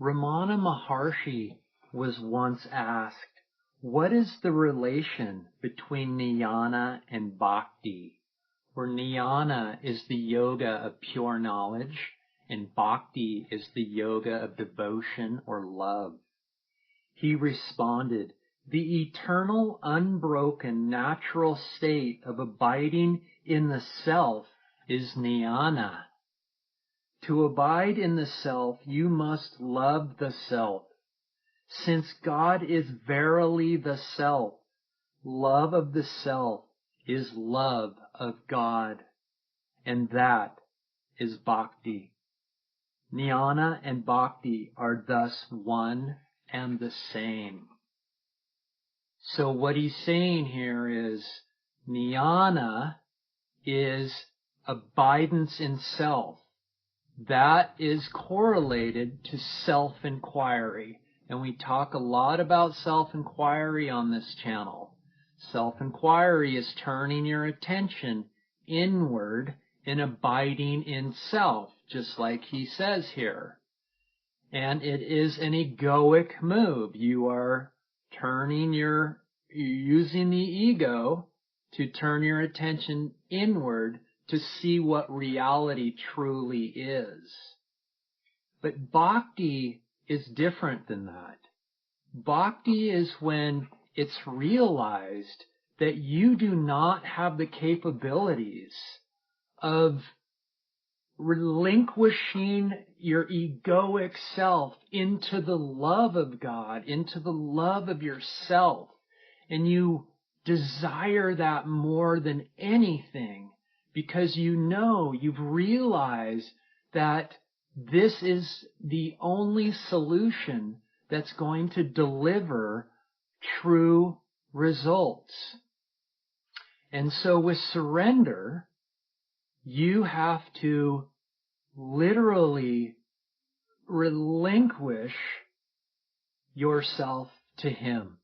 Ramana Maharshi was once asked, what is the relation between jnana and bhakti? Where jnana is the yoga of pure knowledge and bhakti is the yoga of devotion or love. He responded, the eternal, unbroken, natural state of abiding in the self is jnana. To abide in the self, you must love the self. Since God is verily the self, love of the self is love of God, and that is bhakti. Jnana and bhakti are thus one and the same. So what he's saying here is jnana is abidance in self. That is correlated to self-inquiry. And we talk a lot about self-inquiry on this channel. Self-inquiry is turning your attention inward and abiding in self, just like he says here. And it is an egoic move. You are using the ego to turn your attention inward to see what reality truly is. But bhakti is different than that. Bhakti is when it's realized that you do not have the capabilities of relinquishing your egoic self into the love of God, into the love of yourself, and you desire that more than anything because you've realized that this is the only solution that's going to deliver true results. And so with surrender, you have to literally relinquish yourself to Him,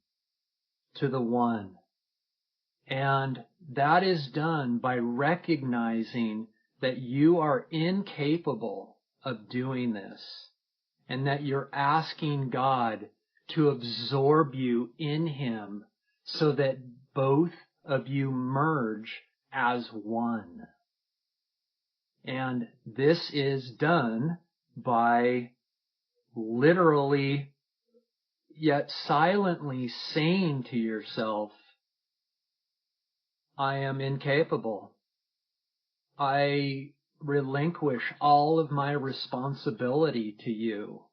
to the One. And that is done by recognizing that you are incapable of doing this, and that you're asking God to absorb you in Him so that both of you merge as one. And this is done by literally yet silently saying to yourself, I am incapable. I relinquish all of my responsibility to you.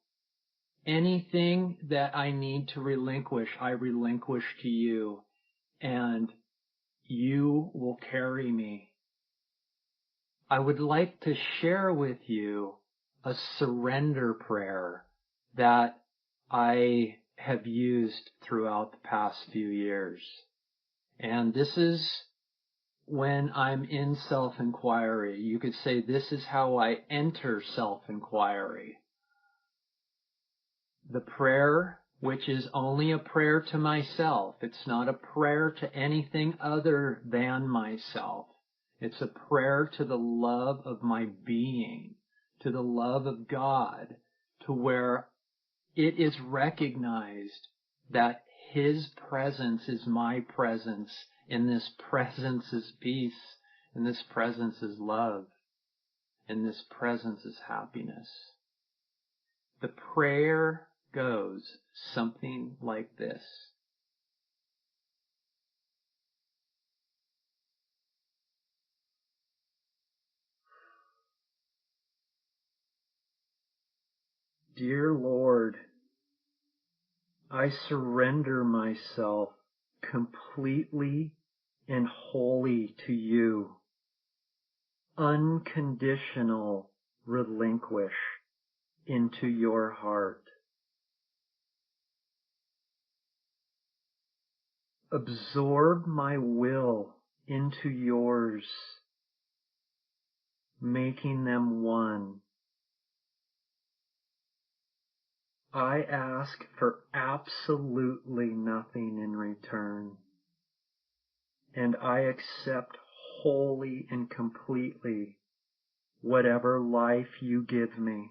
Anything that I need to relinquish, I relinquish to you, and you will carry me. I would like to share with you a surrender prayer that I have used throughout the past few years. And this is when I'm in self-inquiry. You could say this is how I enter self-inquiry. The prayer, which is only a prayer to myself, it's not a prayer to anything other than myself. It's a prayer to the love of my being, to the love of God, to where it is recognized that His presence is my presence, and this presence is peace, and this presence is love, and this presence is happiness. The prayer goes something like this. Dear Lord, I surrender myself completely and wholly to you. Unconditional relinquish into your heart. Absorb my will into yours, making them one. I ask for absolutely nothing in return, and I accept wholly and completely whatever life you give me.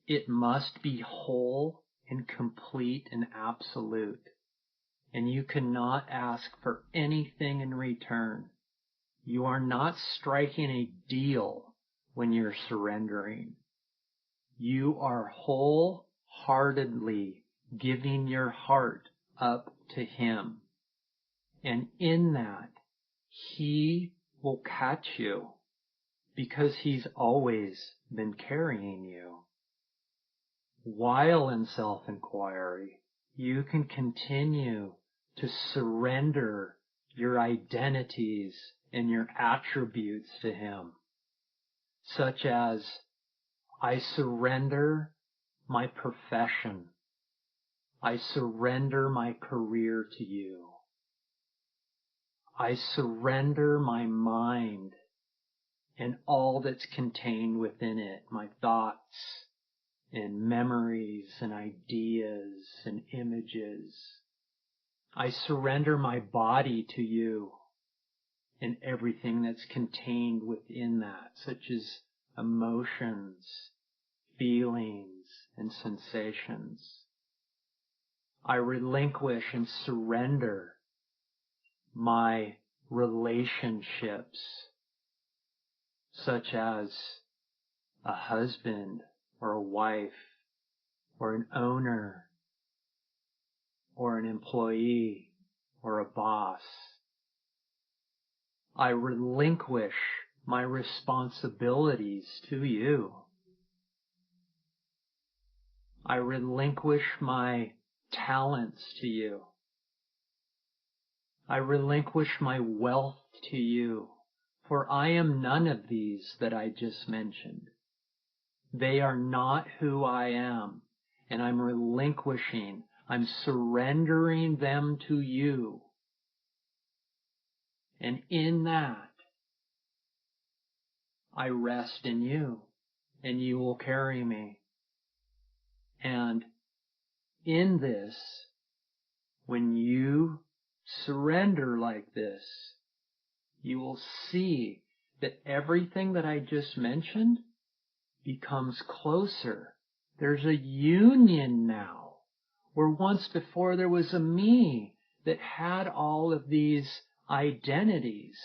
It must be whole and complete and absolute. And you cannot ask for anything in return. You are not striking a deal when you're surrendering. You are wholeheartedly giving your heart up to Him. And in that, He will catch you because He's always been carrying you. While in self-inquiry, you can continue to surrender your identities and your attributes to Him, such as, I surrender my profession. I surrender my career to you. I surrender my mind and all that's contained within it, my thoughts and memories and ideas and images. I surrender my body to you and everything that's contained within that, such as emotions, feelings, and sensations. I relinquish and surrender my relationships, such as a husband or a wife or an owner or an employee or a boss. I relinquish my responsibilities to you. I relinquish my talents to you. I relinquish my wealth to you, for I am none of these that I just mentioned. They are not who I am, and I'm relinquishing, I'm surrendering them to you. And in that, I rest in you, and you will carry me. And in this, when you surrender like this, you will see that everything that I just mentioned becomes closer. There's a union now, where once before there was a me that had all of these identities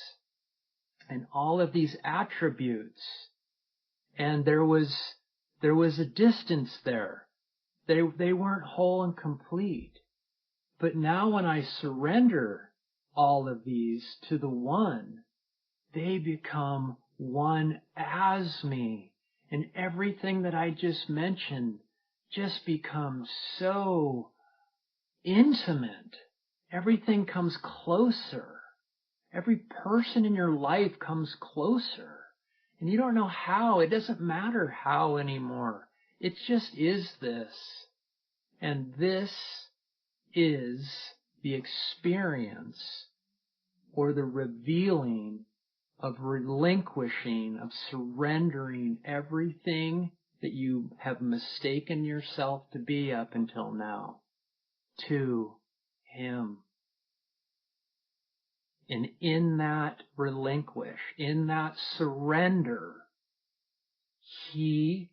and all of these attributes, and there was a distance there. They weren't whole and complete. But now when I surrender all of these to the One, they become one as me. And everything that I just mentioned just becomes so intimate. Everything comes closer. Every person in your life comes closer. And you don't know how. It doesn't matter how anymore. It just is this. And this is the experience or the revealing of relinquishing, of surrendering everything that you have mistaken yourself to be up until now to Him. And in that relinquish, in that surrender, He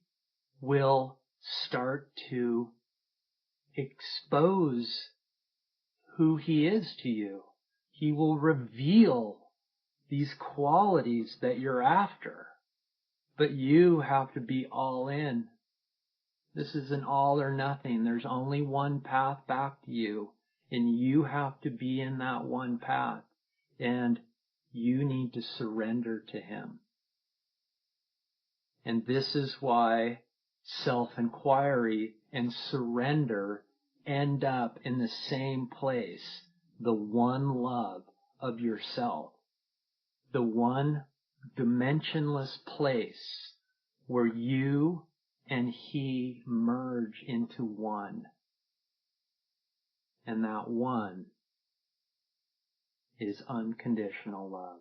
will start to expose who He is to you. He will reveal these qualities that you're after. But you have to be all in. This is an all or nothing. There's only one path back to you, and you have to be in that one path. And you need to surrender to Him. And this is why self-inquiry and surrender end up in the same place, the one love of yourself, the one dimensionless place where you and He merge into one. And that one is unconditional love.